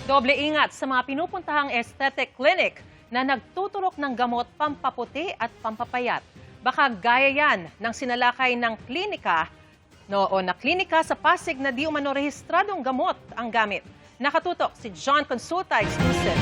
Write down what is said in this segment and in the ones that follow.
Doble ingat sa mga pinupuntahang aesthetic clinic na nagtuturok ng gamot pampaputi at pampapayat. Baka gaya yan ng sinalakay ng klinika na klinika sa Pasig na di umano rehistradong gamot ang gamit. Nakatutok si John Consulta exclusive.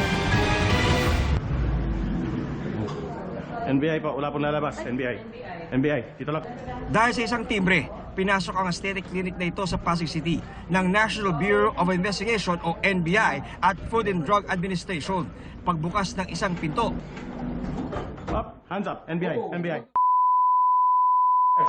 NBI po, wala pong lalabas. NBI, dito lang. Dahil sa isang timbre, pinasok ang aesthetic clinic na ito sa Pasig City ng National Bureau of Investigation o NBI at Food and Drug Administration. Pagbukas ng isang pinto, Up, hands up, NBI.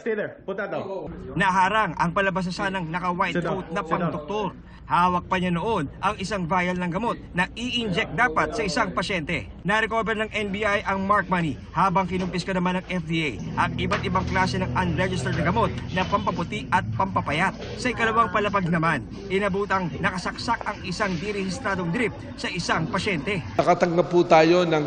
Stay there, put that down. naharang ang palabas na sanang naka-white Sit down. coat na Sit down. pangdoktor. Hawak pa niya noon ang isang vial ng gamot na i-inject dapat sa isang pasyente. Na-recover ng NBI ang mark money habang kinumpiska naman ng FDA ang iba't ibang klase ng unregistered na gamot na pampaputi at pampapayat. Sa ikalawang palapag naman, inabutang nakasaksak ang isang direhistradong drip sa isang pasyente. Nakatanggap po tayo ng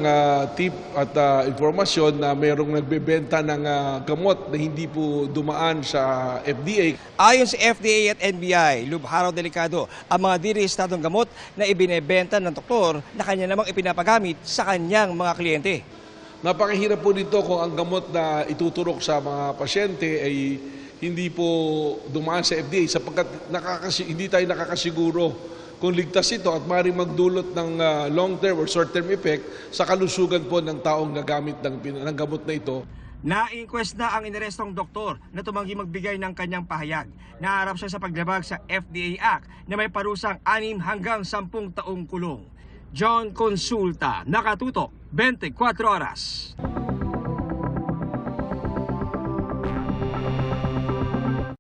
tip at informasyon na mayroong nagbebenta ng gamot na hindi po dumaan sa FDA. Ayon sa FDA at NBI, lubharaw delikado ang mga direhistradong gamot na ibinebenta ng doktor na kanya namang ipinapagamit sa kanyang mga kliyente. Napakahirap po nito kung ang gamot na ituturok sa mga pasyente ay hindi po dumaan sa FDA sapagkat hindi tayo nakakasiguro kung ligtas ito at maaaring magdulot ng long-term or short-term effect sa kalusugan po ng taong gagamit ng gamot na ito. Na-inquest na ang inarestong doktor na tumanggi magbigay ng kanyang pahayag. Naharap siya sa paglabag sa FDA Act na may parusang 6 hanggang 10 taong kulong. John Consulta, Nakatutok, 24 Oras.